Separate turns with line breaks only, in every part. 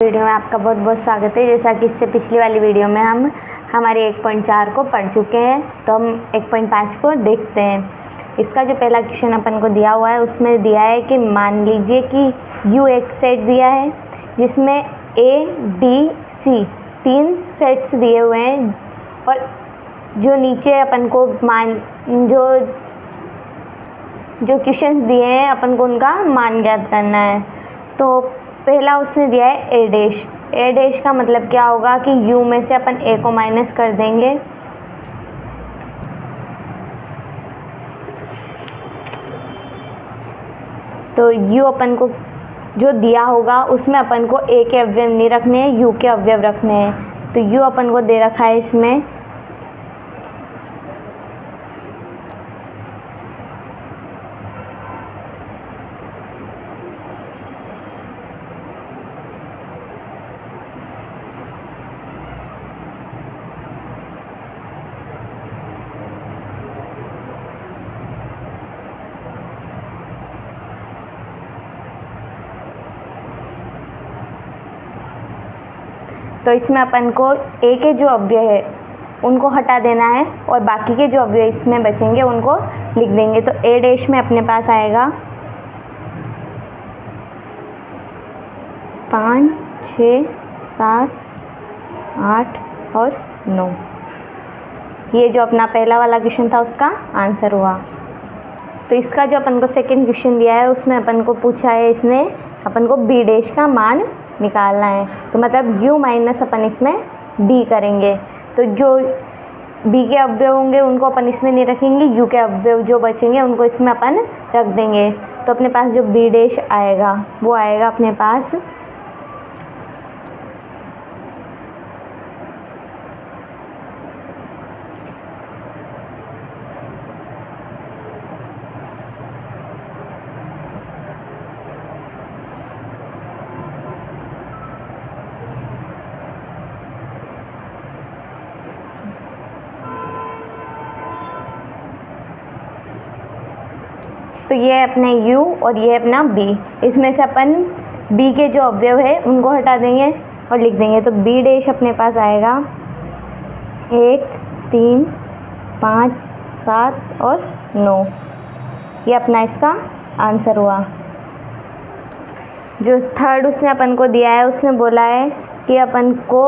Video में आपका बहुत बहुत स्वागत है। जैसा कि इससे पिछली वाली वीडियो में हम हमारे 1.4 को पढ़ चुके हैं, तो हम 1.5 को देखते हैं। इसका जो पहला क्वेश्चन अपन को दिया हुआ है उसमें दिया है कि मान लीजिए कि U एक सेट दिया है जिसमें A, B, C 3 सेट्स दिए हुए हैं, और जो नीचे अपन को जो क्वेश्चंस दिए हैं अपन को उनका मान ज्ञात करना है। तो पहला उसने दिया है A डैश। A डैश का मतलब क्या होगा कि U में से अपन A को माइनस कर देंगे, तो U अपन को जो दिया होगा उसमें अपन को A के अवयव नहीं रखने हैं, U के अवयव रखने हैं। तो U अपन को दे रखा है इसमें तो इसमें अपन को A के जो अवयव है उनको हटा देना है और बाकी के जो अवयव इसमें बचेंगे उनको लिख देंगे। तो A डैश में अपने पास आएगा 5, 6, 7, 8 और 9। ये जो अपना पहला वाला क्वेश्चन था उसका आंसर हुआ। तो इसका जो अपन को सेकंड क्वेश्चन दिया है उसमें अपन को पूछा है, इसने अपन को B डैश का मान निकालना है। तो मतलब U माइनस अपन इसमें B करेंगे। तो जो B के अवयव होंगे उनको अपन इसमें नहीं रखेंगे, U के अवयव जो बचेंगे उनको इसमें अपन रख देंगे। तो अपने पास जो B डैश आएगा वो आएगा अपने पास तो ये अपने U और ये अपना B। इसमें से अपन B के जो अवयव है उनको हटा देंगे और लिख देंगे। तो B डैश अपने पास आएगा 1, 3, 5, 7 और 9। ये अपना इसका आंसर हुआ। जो थर्ड उसने अपन को दिया है उसने बोला है कि अपन को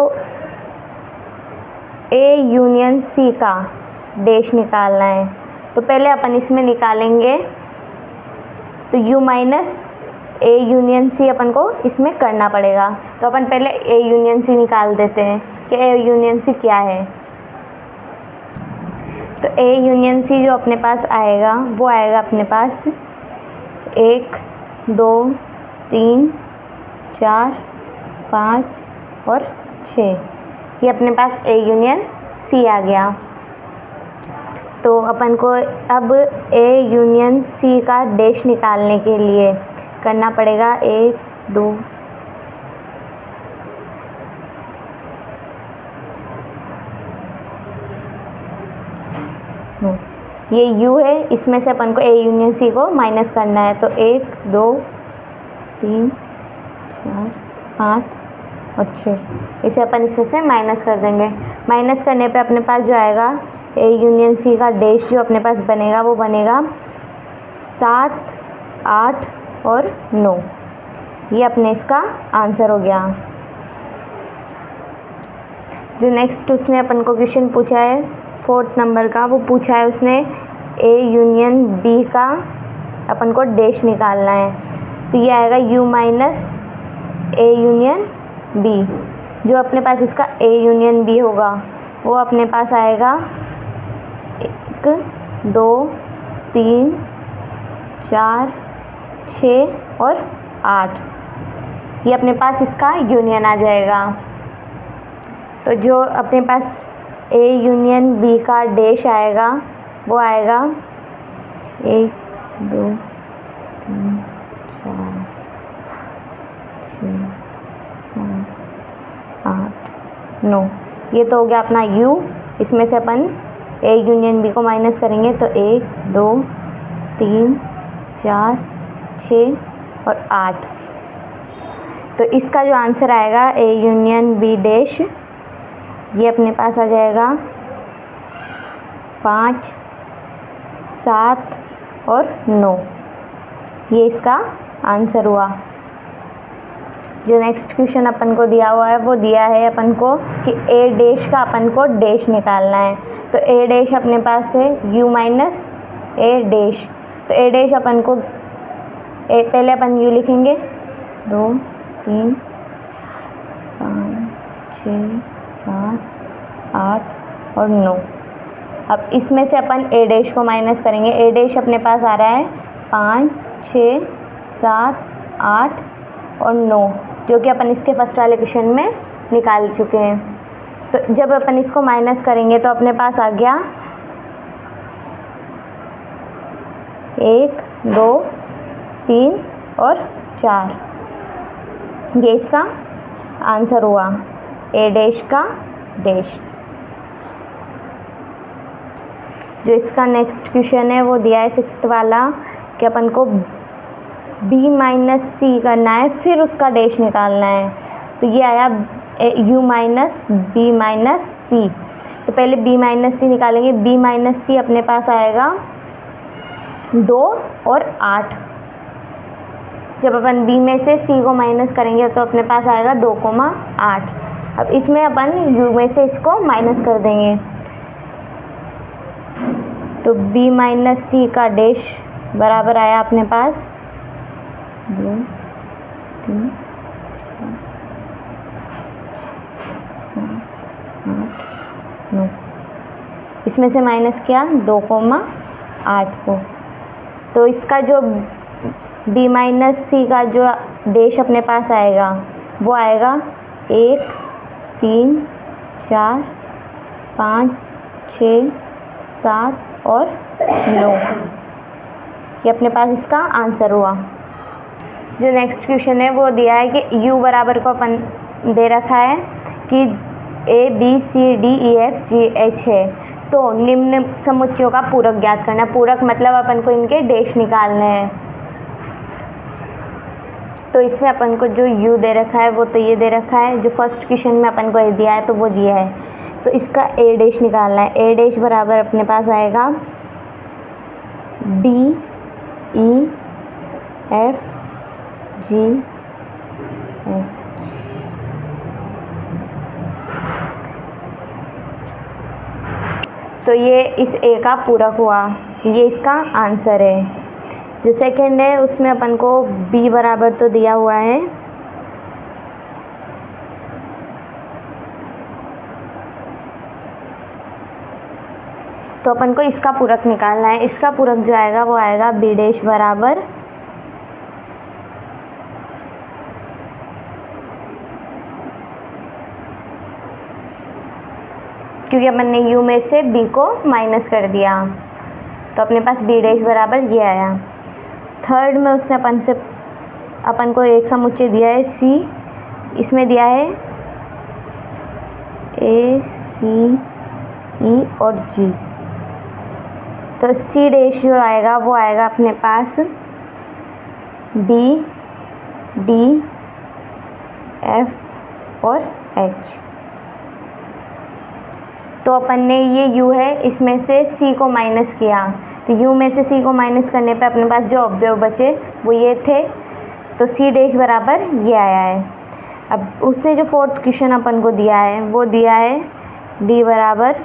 A यूनियन C का डैश निकालना है। तो पहले अपन इसमें निकालेंगे, तो U minus A union C अपन को इसमें करना पड़ेगा। तो अपन पहले A यूनियन C निकाल देते हैं कि A यूनियन C क्या है। तो A यूनियन C जो अपने पास आएगा वो आएगा अपने पास 1, 2, 3, 4, 5 और 6। ये अपने पास A यूनियन C आ गया। तो अपन को अब A यूनियन C का डैश निकालने के लिए करना पड़ेगा 1, 2, ये U है, इसमें से अपन को A यूनियन C को माइनस करना है। तो 1, 2, 3, 4, 5 और 6, इसे अपन इसमें से माइनस कर देंगे। माइनस करने पे अपने पास जो आएगा A यूनियन C का डैश जो अपने पास बनेगा वो बनेगा 7, 8 और 9। ये अपने इसका आंसर हो गया। जो नेक्स्ट उसने अपन को क्वेश्चन पूछा है 4th नंबर का, वो पूछा है उसने A यूनियन B का अपन को डैश निकालना है। तो ये आएगा U minus A union B। जो अपने पास इसका A यूनियन B होगा वो अपने पास आएगा 1, 2, 3, 4, 6 और 8। ये अपने पास इसका यूनियन आ जाएगा। तो जो अपने पास A यूनियन B का डैश आएगा वो आएगा 1, 2, 3, 4, 6, 7, 8, 9। ये तो हो गया अपना U। इसमें से अपन A यूनियन B को माइनस करेंगे तो 1, 2, 3, 4, 6 और 8। तो इसका जो आंसर आएगा ए यूनियन बी डैश, ये अपने पास आ जाएगा 5, 7 और 9, ये इसका आंसर हुआ। जो नेक्स्ट क्वेश्चन अपन को दिया हुआ है वो दिया है अपन को कि ए डैश का अपन को डैश निकालना है। तो ए डैश अपने पास है यू माइनस ए डैश। तो ए डैश अपन को पहले अपन यू लिखेंगे 2, 3, 5, 6, 7, 8 और 9। अब इसमें से अपन ए डैश को माइनस करेंगे। ए डैश अपने पास आ रहा है 5, 6, 7, 8 और 9, जो कि अपन इसके फर्स्ट वाले क्वेश्चन में निकाल चुके हैं। तो जब अपन इसको माइनस करेंगे तो अपने पास आ गया 1, 2, 3 और 4, ये इसका आंसर हुआ ए डैश का डैश। जो इसका नेक्स्ट क्वेश्चन है वो दिया है 6th वाला कि अपन को b माइनस सी करना है, फिर उसका डैश निकालना है। तो ये आया u माइनस बी माइनस सी। तो पहले b माइनस सी निकालेंगे। b माइनस सी अपने पास आएगा 2 और 8। जब अपन b में से c को माइनस करेंगे तो अपने पास आएगा 2,8। अब इसमें अपन u में से इसको माइनस कर देंगे। तो b माइनस सी का डैश बराबर आया अपने पास 2, 3, 4, 7, 8, 9। इसमें से माइनस किया 2,8 को। तो इसका जो b माइनस सी का जो डैश अपने पास आएगा वो आएगा 1, 3, 4, 5, 6, 7 और 9, ये अपने पास इसका आंसर हुआ। जो नेक्स्ट क्वेश्चन है वो दिया है कि u बराबर को अपन दे रखा है कि a b c d e f g h है। तो निम्न समुच्चयों का पूरक ज्ञात करना। पूरक मतलब अपन को इनके डैश निकालने हैं। तो इसमें अपन को जो u दे रखा है वो तो ये दे रखा है, जो फर्स्ट क्वेश्चन में अपन को दिया है तो वो दिया है। तो इसका a डैश निकालना है। a डैश बराबर अपने पास आएगा d e f g h। तो ये इस a का पूरक हुआ, ये इसका आंसर है। जो सेकंड है उसमें अपन को b बराबर तो दिया हुआ है, तो अपन को इसका पूरक निकालना है। इसका पूरक जो आएगा वो आएगा b डैश बराबर क्योंकि अपन ने u में से b को माइनस कर दिया, तो अपने पास b डैश बराबर ये आया। थर्ड में उसने अपन को एक समुच्चय दिया है c, इसमें दिया है a c e और g। तो c डैश जो आएगा वो आएगा अपने पास b d f और h। तो अपन ने ये u है इसमें से c को माइनस किया, तो u में से c को माइनस करने पे अपने पास जो अवयव बचे वो ये थे, तो c डैश बराबर ये आया है। अब उसने जो फोर्थ क्वेश्चन अपन को दिया है वो दिया है d बराबर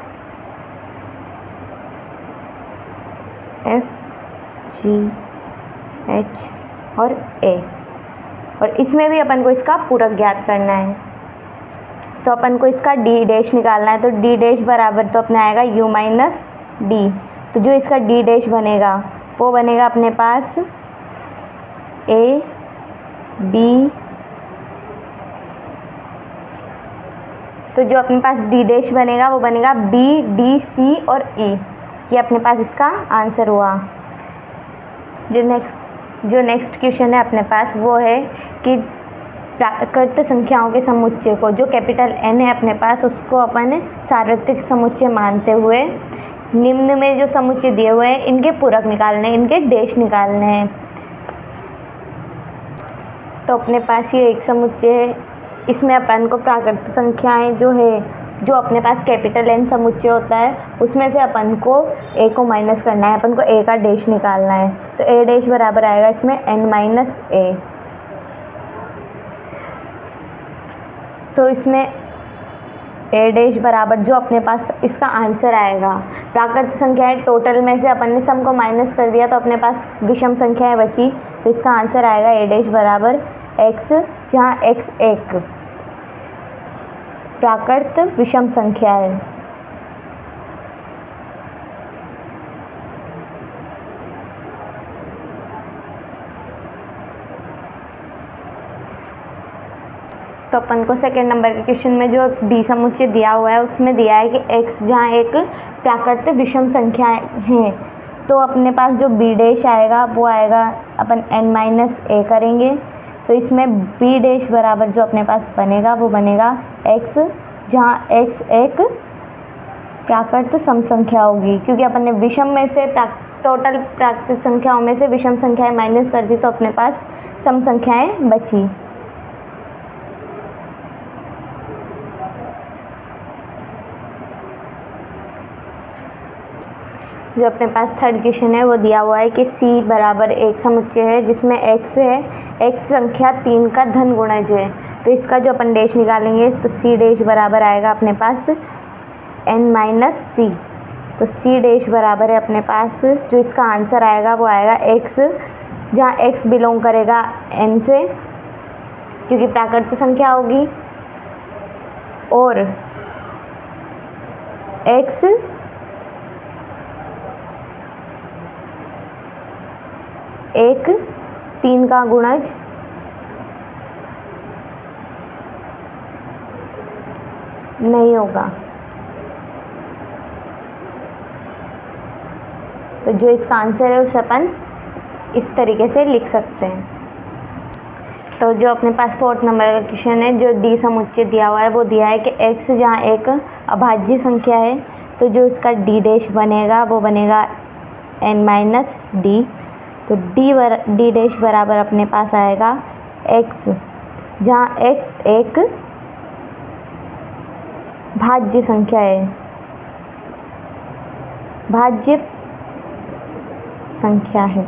f g h और a, और इसमें भी अपन को इसका पूरक ज्ञात करना है। तो अपन को इसका d डैश निकालना है। तो d डैश बराबर तो अपने आएगा u माइनस d। तो जो इसका d डैश बनेगा वो बनेगा अपने पास a b, तो जो अपने पास d डैश बनेगा वो बनेगा b d c और e, ये अपने पास इसका आंसर हुआ। जो नेक्स्ट क्वेश्चन है अपने पास वो है कि प्राकृत संख्याओं के समुच्चय को, जो कैपिटल N है अपने पास, उसको अपन सार्वत्रिक समुच्चय मानते हुए निम्न में जो समुच्चय दिए हुए हैं इनके पूरक निकालने, इनके डैश निकालने हैं। तो अपने पास ये एक समुच्चय है, इसमें अपन को प्राकृतिक संख्याएं जो अपने पास कैपिटल N समुच्चय होता है उसमें से अपन को a को माइनस करना है, अपन को a का डैश निकालना है। तो a डैश बराबर आएगा इसमें n माइनस a। तो इसमें a डैश बराबर जो अपने पास इसका आंसर आएगा, प्राकृतिक संख्याएं टोटल में से अपन ने सम को माइनस कर दिया तो अपने पास विषम संख्याएं बची, तो इसका आंसर आएगा a डैश बराबर x, जहाँ x एक प्राकृतिक विषम संख्या है। तो अपन को सेकेंड नंबर के क्वेश्चन में जो डी समुच्चय दिया हुआ है उसमें दिया है कि x जहाँ एक प्राकृतिक विषम संख्या है, तो अपने पास जो b डैश आएगा वो आएगा, अपन n माइनस a करेंगे तो इसमें b डैश बराबर जो अपने पास बनेगा वो बनेगा x, जहाँ x एक प्राकृतिक सम संख्या होगी, क्योंकि अपन ने विषम में से टोटल प्राकृतिक संख्याओं में से विषम संख्याएं माइनस कर दी तो अपने पास सम संख्याएं बची। जो अपने पास थर्ड क्वेश्चन है वो दिया हुआ है कि c बराबर एक समुच्चय है जिसमें x है, x संख्या 3 का धन गुणज है। तो इसका जो अपन डैश निकालेंगे तो c डैश बराबर आएगा अपने पास n माइनस c। तो c डैश बराबर है अपने पास, जो इसका आंसर आएगा वो आएगा x, जहाँ x बिलोंग करेगा n से क्योंकि प्राकृतिक संख्या होगी, और x एक 3 का गुणज नहीं होगा। तो जो इसका आंसर है उसे अपन इस तरीके से लिख सकते हैं। तो जो अपने पास फोर्थ नंबर का क्वेश्चन है, जो डी समुच्चय दिया हुआ है वो दिया है कि x जहाँ एक अभाज्य संख्या है, तो जो इसका डी डैश बनेगा वो बनेगा n माइनस डी। तो डी डैश बराबर अपने पास आएगा x, जहाँ x एक भाज्य संख्या है, भाज्य संख्या है।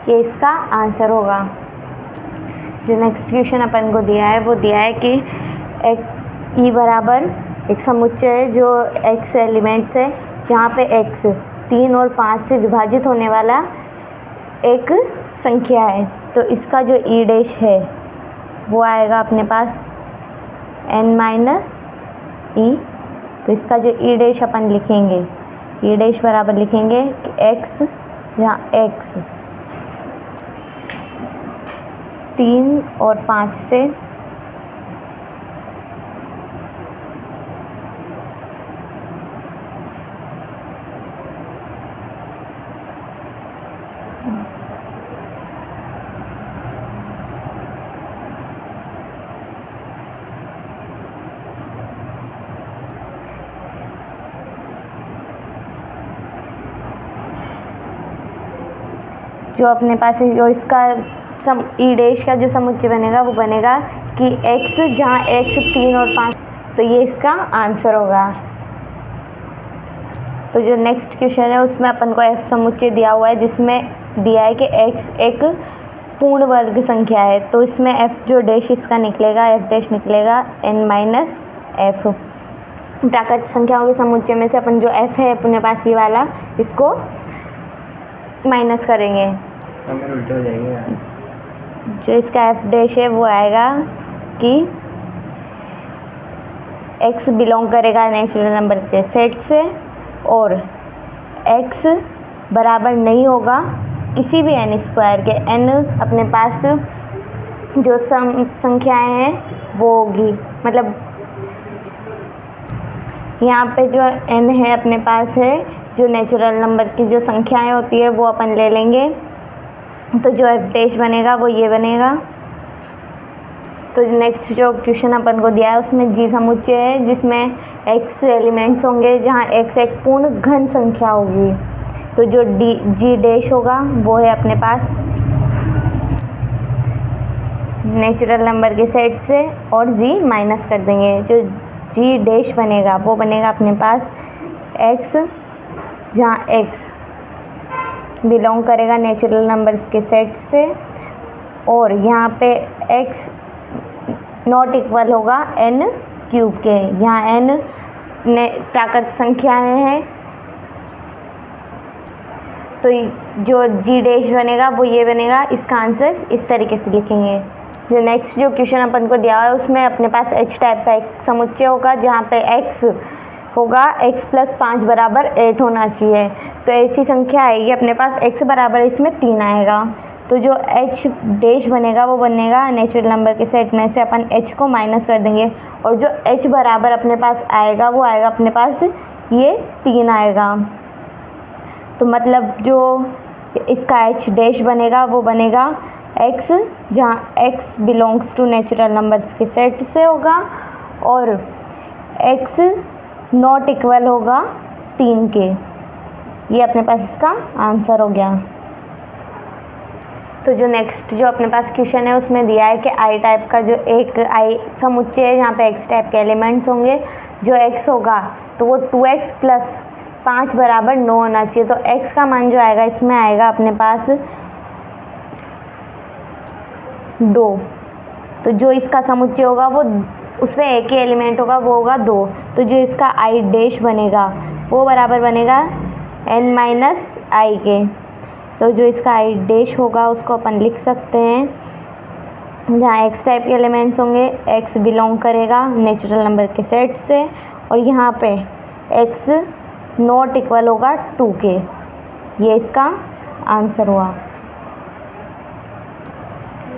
ये इसका आंसर होगा। जो नेक्स्ट क्वेश्चन अपन को दिया है वो दिया है कि ई बराबर एक समुच्चय है जो x एलिमेंट्स है, जहाँ पे x 3 और 5 से विभाजित होने वाला एक संख्या है। तो इसका जो ई डैश है वो आएगा अपने पास n माइनस ई। तो इसका जो ई डैश अपन लिखेंगे, ई डैश बराबर लिखेंगे कि x, जहाँ x 3 और 5 से जो अपने पास जो इसका ई डैश का जो समुच्चय बनेगा वो बनेगा कि x, जहाँ x 3 और 5, तो ये इसका आंसर होगा। तो जो नेक्स्ट क्वेश्चन है उसमें अपन को f समुच्चय दिया हुआ है, जिसमें दिया है कि x एक पूर्ण वर्ग संख्या है। तो इसमें f जो डैश इसका निकलेगा, f डैश निकलेगा n माइनस f। प्राकृतिक संख्याओं के समुच्चय में से अपन जो f है अपने पास ये वाला, इसको माइनस करेंगे,
उल्टा हो जाएगा।
जो इसका f डैश है वो आएगा कि x बिलोंग करेगा नेचुरल नंबर के सेट से, और x बराबर नहीं होगा किसी भी n स्क्वायर के। n अपने पास जो संख्याएं हैं वो होगी, मतलब यहाँ पे जो n है अपने पास है, जो नेचुरल नंबर की जो संख्याएं होती है वो अपन ले लेंगे। तो जो f डैश बनेगा वो ये बनेगा। तो नेक्स्ट जो क्वेश्चन अपन को दिया है उसमें जी समुच्चय है, जिसमें x एलिमेंट्स होंगे, जहाँ x एक पूर्ण घन संख्या होगी। तो जो जी डैश होगा वो है अपने पास नेचुरल नंबर के सेट से, और जी माइनस कर देंगे। जो जी डैश बनेगा वो बनेगा अपने पास x, जहाँ x बिलोंग करेगा नेचुरल नंबर्स के सेट से, और यहाँ पे x नॉट इक्वल होगा n क्यूब के। यहाँ n प्राकृत संख्याएं हैं, तो जो जी डैश बनेगा वो ये बनेगा। इसका आंसर इस तरीके से लिखेंगे। जो नेक्स्ट जो क्वेश्चन अपन को दिया हुआ है उसमें अपने पास h टाइप का एक समुच्चय होगा, जहाँ पे x होगा x + 5 = 8 होना चाहिए। तो ऐसी संख्या आएगी अपने पास x बराबर इसमें 3 आएगा। तो जो h डैश बनेगा वो बनेगा नेचुरल नंबर के सेट में से अपन h को माइनस कर देंगे, और जो h बराबर अपने पास आएगा वो आएगा अपने पास ये 3 आएगा। तो मतलब जो इसका h डैश बनेगा वो बनेगा x, जहाँ x belongs to natural numbers के सेट से होगा, और x नॉट इक्वल होगा 3 के। ये अपने पास इसका आंसर हो गया। तो जो नेक्स्ट जो अपने पास क्वेश्चन है उसमें दिया है कि आई टाइप का जो एक आई समुच्चय है, जहाँ पे x टाइप के एलिमेंट्स होंगे। जो x होगा तो वो 2x + 5 = 9 होना चाहिए। तो x का मान जो आएगा इसमें आएगा अपने पास 2। तो जो इसका समुच्चय होगा वो उसमें एक ही एलिमेंट होगा, वो होगा 2। तो जो इसका आई डैश बनेगा वो बराबर बनेगा n - i के। तो जो इसका आई डैश होगा उसको अपन लिख सकते हैं, जहाँ x टाइप के एलिमेंट्स होंगे, x बिलोंग करेगा नेचुरल नंबर के सेट से, और यहाँ पे x नॉट इक्वल होगा 2 के। ये इसका आंसर हुआ।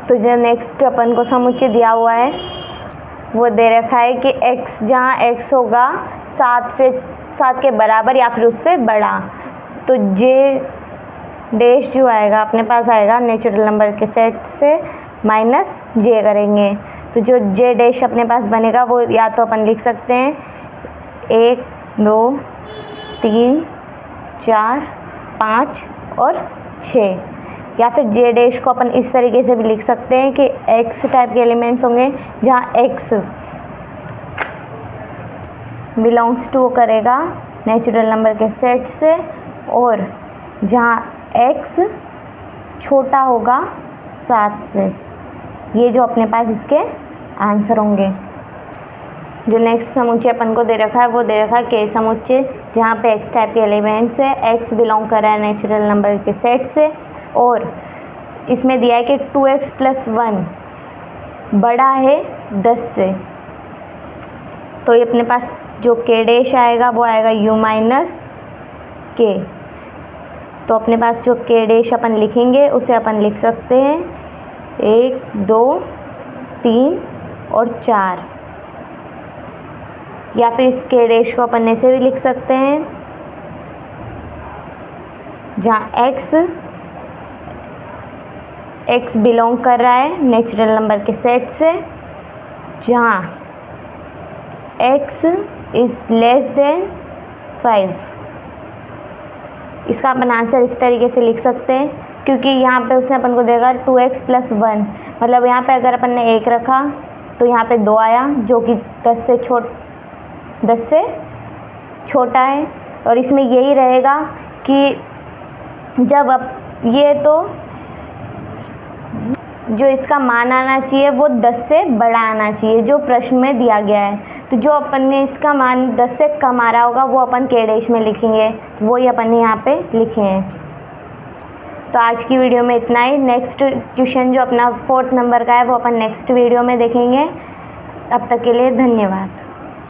तो जो नेक्स्ट अपन को समुच्चय दिया हुआ है वो दे रखा है कि x, जहाँ x होगा 7 के बराबर या फिर उससे बड़ा, तो j डैश जो आएगा अपने पास आएगा नेचुरल नंबर के सेट से -j करेंगे। तो जो j डैश अपने पास बनेगा वो या तो अपन लिख सकते हैं 1 2 3 4 5 और 6, या फिर j डैश को अपन इस तरीके से भी लिख सकते हैं कि x टाइप के एलिमेंट्स होंगे, जहाँ x बिलोंग्स टू करेगा नेचुरल नंबर के सेट से, और जहाँ x छोटा होगा 7 से। ये जो अपने पास इसके आंसर होंगे। जो नेक्स्ट समुच्चय अपन को दे रखा है वो दे रखा है k समुच्चय, जहाँ पे x टाइप के एलिमेंट्स है, x बिलोंग कर रहा है नेचुरल नंबर के सेट से, और इसमें दिया है कि 2x + 1 बड़ा है 10 से। तो ये अपने पास जो k डैश आएगा वो आएगा u - k। तो अपने पास जो k डैश अपन लिखेंगे उसे अपन लिख सकते हैं 1 2 3 और 4, या फिर इस k डैश को अपन ऐसे भी लिख सकते हैं, जहाँ x बिलोंग कर रहा है नेचुरल नंबर के सेट से, जहाँ x < 5। इसका अपन आंसर इस तरीके से लिख सकते हैं, क्योंकि यहाँ पे उसने अपन को देगा 2x + 1, मतलब यहाँ पे अगर अपन ने 1 रखा तो यहाँ पे 2 आया, जो कि 10 से छोटा है। और इसमें यही रहेगा कि जब अब ये तो जो इसका मान आना चाहिए वो 10 से बड़ा आना चाहिए, जो प्रश्न में दिया गया है। तो जो अपन ने इसका मान 10 से कम आ रहा होगा वो अपन k डैश में लिखेंगे, तो वो ही अपन ने यहाँ पे लिखे हैं। तो आज की वीडियो में इतना ही। नेक्स्ट क्वेश्चन जो अपना 4th नंबर का है वो अपन नेक्स्ट वीडियो में देखेंगे। अब तक के लिए धन्यवाद।